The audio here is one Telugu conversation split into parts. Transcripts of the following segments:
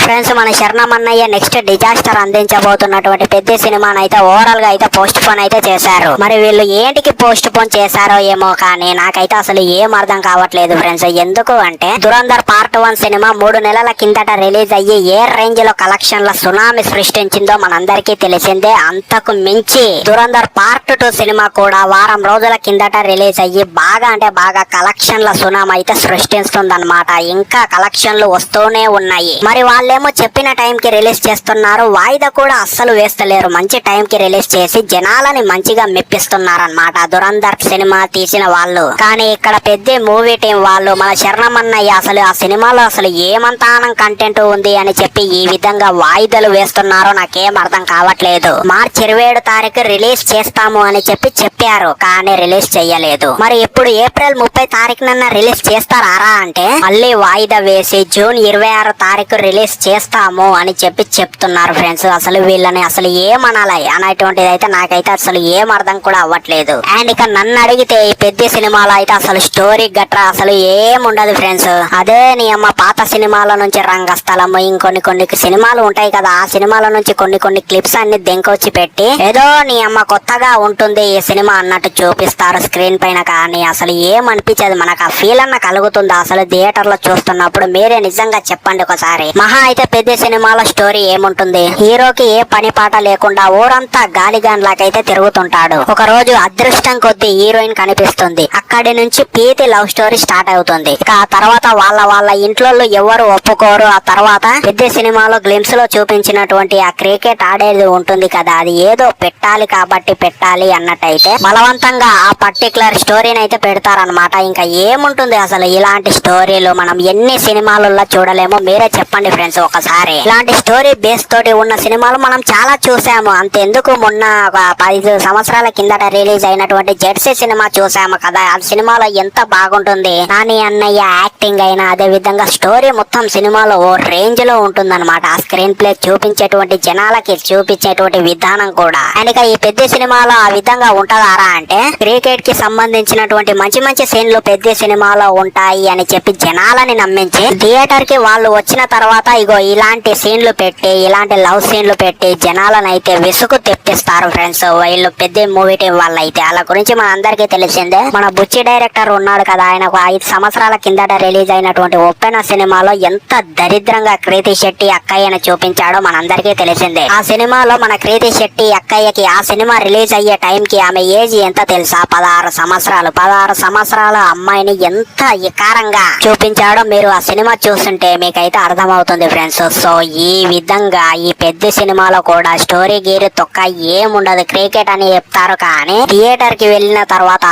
ఫ్రెండ్స్, మన శరణమన్నయ్య నెక్స్ట్ డిజాస్టర్ అందించబోతున్నటువంటి పెద్ద సినిమాని అయితే ఓవరాల్ గా అయితే పోస్ట్ పోన్ అయితే చేశారు. మరి వీళ్ళు ఏంటికి పోస్ట్ పోన్ చేశారో ఏమో కానీ నాకైతే అసలు ఏం అర్థం కావట్లేదు ఫ్రెండ్స్. ఎందుకు అంటే దురంధర్ పార్ట్ 1 సినిమా 3 నెలల కిందట రిలీజ్ అయ్యి ఏ రేంజ్ లో కలెక్షన్ల సునామీ సృష్టించిందో మనందరికీ తెలిసిందే. అంతకు మించి దురంధర్ పార్ట్ 2 సినిమా కూడా వారం రోజుల కిందట రిలీజ్ అయ్యి బాగా అంటే బాగా కలెక్షన్ల సునామీ అయితే సృష్టిస్తుందన్నమాట. ఇంకా కలెక్షన్లు వస్తూనే ఉన్నాయి. మరి వాళ్ళేమో చెప్పిన టైం కి రిలీజ్ చేస్తున్నారు, వాయిదా కూడా అస్సలు వేస్తలేరు. మంచి టైం కి రిలీజ్ చేసి జనాలని మంచిగా మెప్పిస్తున్నారన్నమాట దురంధర్ సినిమా తీసిన వాళ్ళు. కానీ ఇక్కడ పెద్ద మూవీ టీం వాళ్ళు మన శరణమన్నయ్య అసలు ఆ సినిమాలో అసలు ఏమంతానం కంటెంట్ ఉంది అని చెప్పి ఈ విధంగా వాయిదాలు వేస్తున్నారో నాకేం అర్థం కావట్లేదు. మార్చి 27 తారీఖు రిలీజ్ చేస్తాము అని చెప్పారు, కానీ రిలీజ్ చెయ్యలేదు. మరి ఇప్పుడు ఏప్రిల్ 30 తారీఖునన్నా రిలీజ్ చేస్తారా అంటే మళ్ళీ వాయిదా వేసి జూన్ 26 తారీఖు రిలీజ్ చేస్తాము అని చెప్తున్నారు ఫ్రెండ్స్. అసలు వీళ్ళని అసలు ఏమనాలి అనేటువంటిది అయితే నాకైతే అసలు ఏం అర్థం కూడా అవ్వట్లేదు. అండ్ ఇక నన్ను అడిగితే ఈ పెద్ద సినిమాలో అయితే అసలు స్టోరీ గట్రా అసలు ఏం ఉండదు ఫ్రెండ్స్. అదే నీ అమ్మ పాత సినిమాల నుంచి రంగస్థలము ఇంకొన్ని సినిమాలు ఉంటాయి కదా, ఆ సినిమాల నుంచి కొన్ని క్లిప్స్ అన్ని దెంకొచ్చి పెట్టి ఏదో నీ అమ్మ కొత్తగా ఉంటుంది ఈ సినిమా అన్నట్టు చూపిస్తారు స్క్రీన్ పైన. కానీ అసలు ఏమనిపించదు, మనకు ఆ ఫీల్ అన్న కలుగుతుందా అసలు థియేటర్ లో చూస్తున్నప్పుడు? మీరే నిజంగా చెప్పండి ఒకసారి. మహా అయితే పెద్ద సినిమాలో స్టోరీ ఏముంటుంది? హీరోకి ఏ పని పాట లేకుండా ఊరంతా గాలిగాన్లాకైతే తిరుగుతుంటాడు. ఒక రోజు అదృష్టం కొద్దీ హీరోయిన్ కనిపిస్తుంది. అక్కడి నుంచి పీతి లవ్ స్టోరీ స్టార్ట్ అవుతుంది. ఇక ఆ తర్వాత వాళ్ళ ఇంట్లో ఎవరు ఒప్పుకోరు. ఆ తర్వాత పెద్ద సినిమాలో గ్లిమ్స్ లో చూపించినటువంటి ఆ క్రికెట్ ఆడేది ఉంటుంది కదా, అది ఏదో పెట్టాలి కాబట్టి పెట్టాలి అన్నట్టయితే బలవంతంగా ఆ పర్టికులర్ స్టోరీని అయితే పెడతారనమాట. ఇంకా ఏముంటుంది అసలు ఇలాంటి స్టోరీలు మనం ఎన్ని సినిమాలలో చూడలేమో? మీరే చెప్పండి ఫ్రెండ్స్ ఒకసారి. ఇలాంటి స్టోరీ బేస్ తోటి ఉన్న సినిమాలు మనం చాలా చూసాము. అంతెందుకు మొన్న ఒక 5 సంవత్సరాల కిందట రిలీజ్ అయినటువంటి జెర్సీ సినిమా చూసాము కదా, ఆ సినిమాలో ఎంత బాగుంటుంది. నాని అన్నయ్య యాక్టింగ్ అయినా అదే విధంగా స్టోరీ మొత్తం సినిమాలో ఓ రేంజ్ లో ఉంటుందన్నమాట. ఆ స్క్రీన్ ప్లే చూపించేటువంటి జనాలకి చూపించేటువంటి విధానం కూడా. అండ్ ఇక ఈ పెద్ద సినిమాలో ఆ విధంగా ఉంటదారా అంటే క్రికెట్ కి సంబంధించినటువంటి మంచి సీన్లు పెద్ద సినిమాలో ఉంటాయి అని చెప్పి జనాలని నమ్మించి థియేటర్ కి వాళ్ళు వచ్చిన తర్వాత ఇగో ఇలాంటి సీన్లు పెట్టి ఇలాంటి లవ్ సీన్లు పెట్టి జనాలను అయితే విసుగు తెప్పిస్తారు ఫ్రెండ్స్ వీళ్ళు పెద్ద మూవీ టీం వాళ్ళు అయితే. అలా గురించి మన అందరికీ తెలిసిందే. మన బుచ్చి డైరెక్టర్ ఉన్నాడు కదా, ఆయన 5 సంవత్సరాల కిందట రిలీజ్ అయినటువంటి ఒప్పెన సినిమాలో ఎంత దరిద్రంగా కృతి శెట్టి అక్కయ్యను చూపించాడో మనందరికీ తెలిసిందే. ఆ సినిమాలో మన కృతి శెట్టి అక్కయ్యకి ఆ సినిమా రిలీజ్ అయ్యే టైం కి ఆమె ఏజ్ ఎంత తెలుసా? 16 సంవత్సరాలు. 16 సంవత్సరాల అమ్మాయిని ఎంత వికారంగా చూపించాడో మీరు ఆ సినిమా చూస్తుంటే మీకైతే అర్థమవుతుంది ఫ్రెండ్స్. సో ఈ విధంగా ఈ పెద్ద సినిమాలో కూడా స్టోరీ గీరి తొక్క ఏముండదు. క్రికెట్ అని చెప్తారు కానీ థియేటర్ కి వెళ్ళిన తర్వాత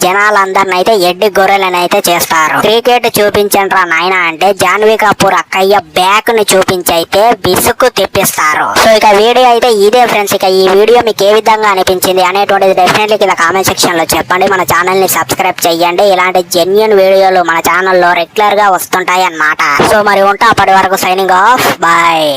జనాలందరిని అయితే ఎడ్డి గొర్రెలని అయితే చేస్తారు. క్రికెట్ చూపించండి రా నాయన అంటే జాన్వీ కపూర్ అక్కయ్య బ్యాక్ ని చూపించి అయితే బిసుకు తెప్పిస్తారు. సో ఇక వీడియో అయితే ఇదే ఫ్రెండ్స్. ఇక ఈ వీడియో మీకు ఏ విధంగా అనిపించింది అనేటువంటిది డెఫినెట్లీ కింద కామెంట్ సెక్షన్ లో చెప్పండి. మన ఛానల్ ని సబ్స్క్రైబ్ చేయండి. ఇలాంటి జెన్యూన్ వీడియోలు మన ఛానల్లో రెగ్యులర్ గా వస్తుంటాయి అన్నమాట. సో మరి ఉంటా, అప్పటి వరకు సైనింగ్ ఆఫ్, బాయ్.